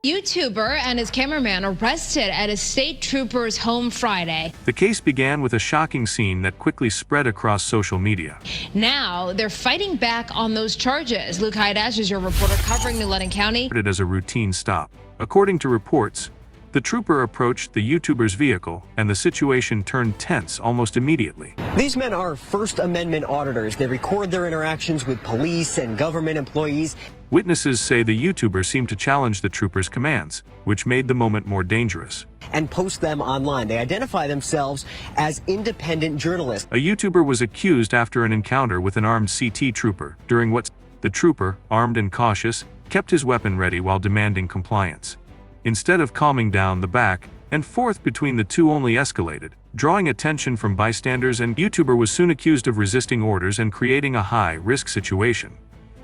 YouTuber and his cameraman arrested at a state trooper's home Friday. The case began with a shocking scene that quickly spread across social media. Now they're fighting back on those charges. Luke Hydash is your reporter covering New London County. Started as a routine stop. According to reports, the trooper approached the YouTuber's vehicle and the situation turned tense almost immediately. These men are First Amendment auditors. They record their interactions with police and government employees. Witnesses say the YouTuber seemed to challenge the trooper's commands, which made the moment more dangerous. And post them online. They identify themselves as independent journalists. A YouTuber was accused after an encounter with an armed CT trooper, during which the trooper, armed and cautious, kept his weapon ready while demanding compliance. Instead of calming down, the back and forth between the two only escalated, drawing attention from bystanders, and YouTuber was soon accused of resisting orders and creating a high-risk situation.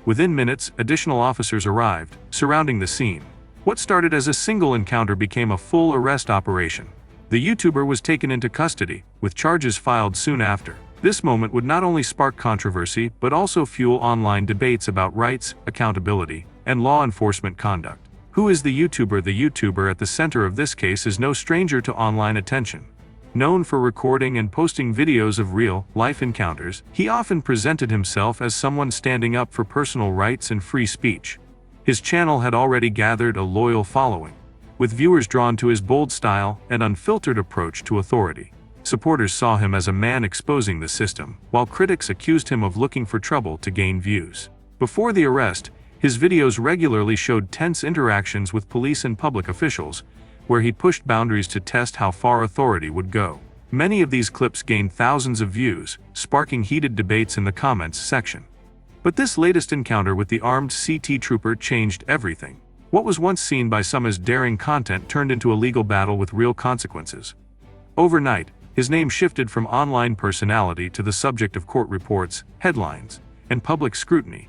Within minutes, additional officers arrived, surrounding the scene. What started as a single encounter became a full arrest operation. The YouTuber was taken into custody, with charges filed soon after. This moment would not only spark controversy, but also fuel online debates about rights, accountability, and law enforcement conduct. Who is the YouTuber? The YouTuber at the center of this case is no stranger to online attention. Known for recording and posting videos of real-life encounters, he often presented himself as someone standing up for personal rights and free speech. His channel had already gathered a loyal following, with viewers drawn to his bold style and unfiltered approach to authority. Supporters saw him as a man exposing the system, while critics accused him of looking for trouble to gain views. Before the arrest, his videos regularly showed tense interactions with police and public officials, where he pushed boundaries to test how far authority would go. Many of these clips gained thousands of views, sparking heated debates in the comments section. But this latest encounter with the armed CT trooper changed everything. What was once seen by some as daring content turned into a legal battle with real consequences. Overnight, his name shifted from online personality to the subject of court reports, headlines, and public scrutiny.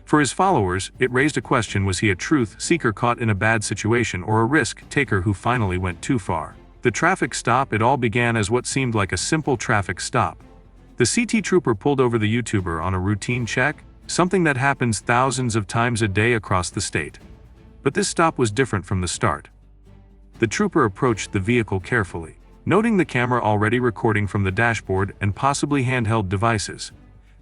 For his followers, it raised a question: was he a truth seeker caught in a bad situation, or a risk taker who finally went too far? The traffic stop. It all began as what seemed like a simple traffic stop. The CT trooper pulled over the YouTuber on a routine check, something that happens thousands of times a day across the state. But this stop was different from the start. The trooper approached the vehicle carefully, noting the camera already recording from the dashboard and possibly handheld devices.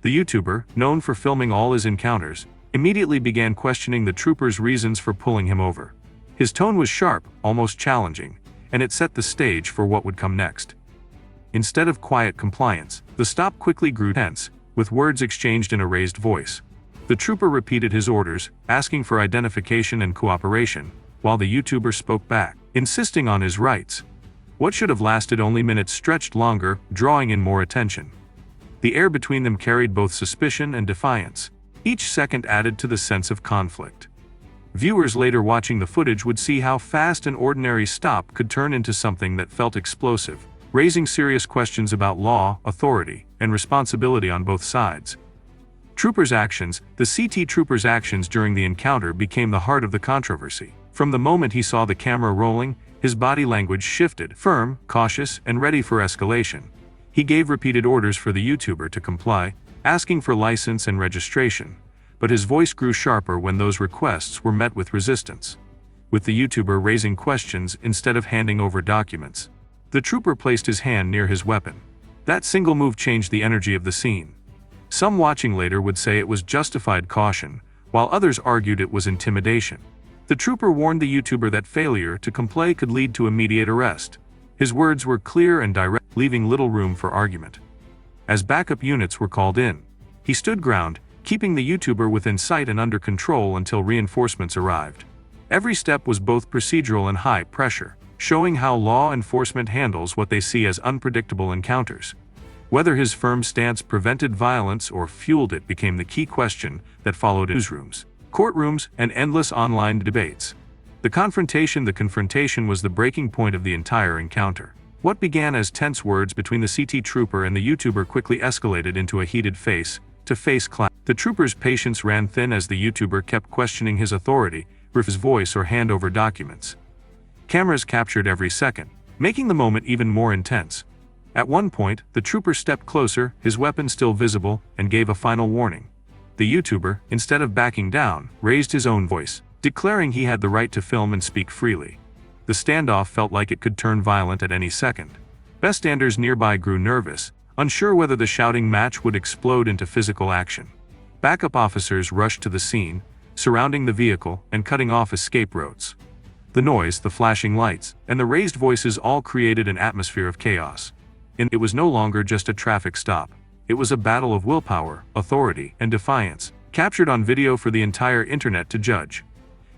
The YouTuber, known for filming all his encounters, immediately began questioning the trooper's reasons for pulling him over. His tone was sharp, almost challenging, and it set the stage for what would come next. Instead of quiet compliance, the stop quickly grew tense, with words exchanged in a raised voice. The trooper repeated his orders, asking for identification and cooperation, while the YouTuber spoke back, insisting on his rights. What should have lasted only minutes stretched longer, drawing in more attention. The air between them carried both suspicion and defiance. Each second added to the sense of conflict. Viewers later watching the footage would see how fast an ordinary stop could turn into something that felt explosive, raising serious questions about law, authority, and responsibility on both sides. The CT trooper's actions during the encounter became the heart of the controversy. From the moment he saw the camera rolling, his body language shifted, firm, cautious, and ready for escalation. He gave repeated orders for the YouTuber to comply, asking for license and registration, but his voice grew sharper when those requests were met with resistance, with the YouTuber raising questions instead of handing over documents. The trooper placed his hand near his weapon. That single move changed the energy of the scene. Some watching later would say it was justified caution, while others argued it was intimidation. The trooper warned the YouTuber that failure to comply could lead to immediate arrest. His words were clear and direct, leaving little room for argument. As backup units were called in, he stood ground, keeping the YouTuber within sight and under control until reinforcements arrived. Every step was both procedural and high pressure, showing how law enforcement handles what they see as unpredictable encounters. Whether his firm stance prevented violence or fueled it became the key question that followed newsrooms, courtrooms, and endless online debates. The confrontation was the breaking point of the entire encounter. What began as tense words between the CT trooper and the YouTuber quickly escalated into a heated face-to-face clash. The trooper's patience ran thin as the YouTuber kept questioning his authority, with his voice or hand over documents. Cameras captured every second, making the moment even more intense. At one point, the trooper stepped closer, his weapon still visible, and gave a final warning. The YouTuber, instead of backing down, raised his own voice. declaring he had the right to film and speak freely. The standoff felt like it could turn violent at any second. Bystanders nearby grew nervous, unsure whether the shouting match would explode into physical action. Backup officers rushed to the scene, surrounding the vehicle and cutting off escape routes. The noise, the flashing lights, and the raised voices all created an atmosphere of chaos. And it was no longer just a traffic stop. It was a battle of willpower, authority, and defiance, captured on video for the entire internet to judge.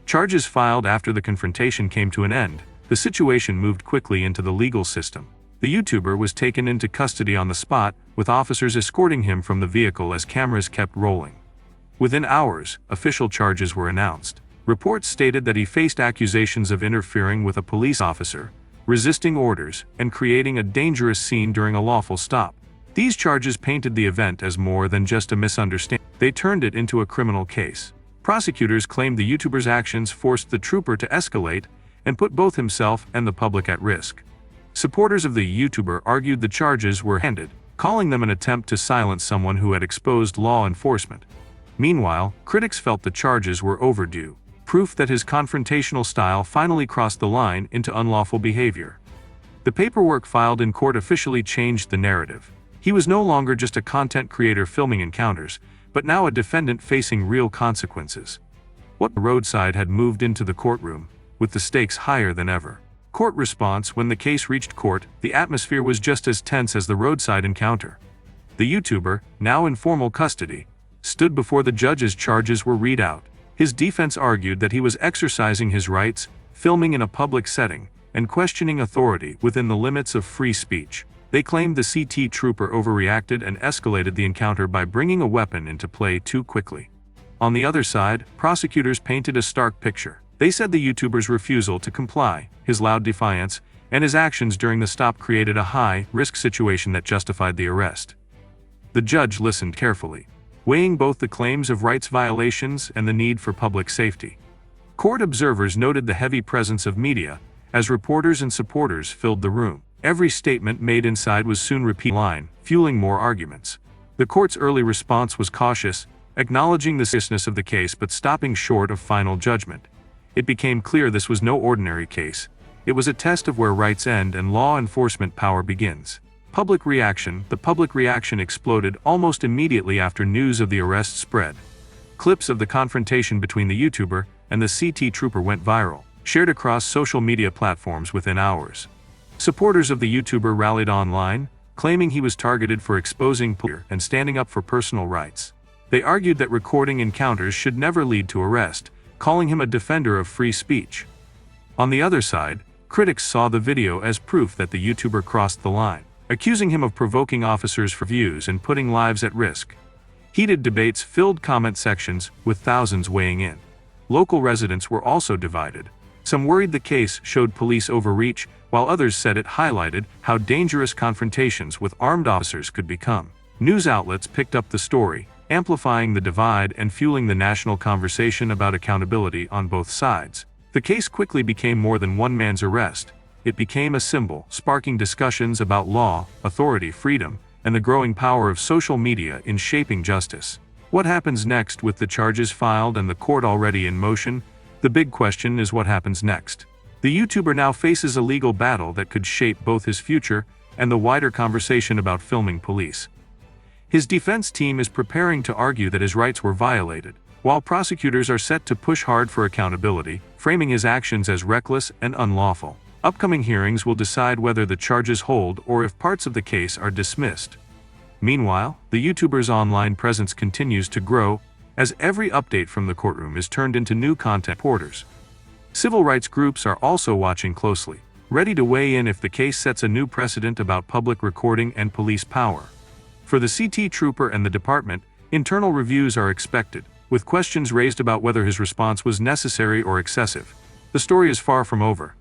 Charges filed after the confrontation came to an end. The situation moved quickly into the legal system. The YouTuber was taken into custody on the spot, with officers escorting him from the vehicle as cameras kept rolling. Within hours, official charges were announced. Reports stated that he faced accusations of interfering with a police officer, resisting orders, and creating a dangerous scene during a lawful stop. These charges painted the event as more than just a misunderstanding. They turned it into a criminal case. Prosecutors claimed the YouTuber's actions forced the trooper to escalate and put both himself and the public at risk. Supporters of the YouTuber argued the charges were handed, calling them an attempt to silence someone who had exposed law enforcement. Meanwhile, critics felt the charges were overdue, proof that his confrontational style finally crossed the line into unlawful behavior. The paperwork filed in court officially changed the narrative. He was no longer just a content creator filming encounters, but now a defendant facing real consequences. What the roadside had moved into the courtroom, with the stakes higher than ever. Court response: when the case reached court, the atmosphere was just as tense as the roadside encounter. The YouTuber, now in formal custody, stood before the judge as charges were read out. His defense argued that he was exercising his rights, filming in a public setting, and questioning authority within the limits of free speech. They claimed the CT trooper overreacted and escalated the encounter by bringing a weapon into play too quickly. On the other side, prosecutors painted a stark picture. They said the YouTuber's refusal to comply, his loud defiance, and his actions during the stop created a high-risk situation that justified the arrest. The judge listened carefully, weighing both the claims of rights violations and the need for public safety. Court observers noted the heavy presence of media, as reporters and supporters filled the room. Every statement made inside was soon repeated online, fueling more arguments. The court's early response was cautious, acknowledging the seriousness of the case but stopping short of final judgment. It became clear this was no ordinary case. It was a test of where rights end and law enforcement power begins. Public reaction: the public reaction exploded almost immediately after news of the arrest spread. Clips of the confrontation between the YouTuber and the CT trooper went viral, shared across social media platforms within hours. Supporters of the YouTuber rallied online, claiming he was targeted for exposing police and standing up for personal rights. They argued that recording encounters should never lead to arrest, calling him a defender of free speech. On the other side, critics saw the video as proof that the YouTuber crossed the line, accusing him of provoking officers for views and putting lives at risk. Heated debates filled comment sections, with thousands weighing in. Local residents were also divided. Some worried the case showed police overreach, while others said it highlighted how dangerous confrontations with armed officers could become. News outlets picked up the story, amplifying the divide and fueling the national conversation about accountability on both sides. The case quickly became more than one man's arrest. It became a symbol, sparking discussions about law, authority, freedom, and the growing power of social media in shaping justice. What happens next? With the charges filed and the court already in motion, the big question is what happens next. The YouTuber now faces a legal battle that could shape both his future and the wider conversation about filming police. His defense team is preparing to argue that his rights were violated, while prosecutors are set to push hard for accountability, framing his actions as reckless and unlawful. Upcoming hearings will decide whether the charges hold or if parts of the case are dismissed. Meanwhile, the YouTuber's online presence continues to grow, as every update from the courtroom is turned into new content reporters. Civil rights groups are also watching closely, ready to weigh in if the case sets a new precedent about public recording and police power. For the CT trooper and the department, internal reviews are expected, with questions raised about whether his response was necessary or excessive. The story is far from over.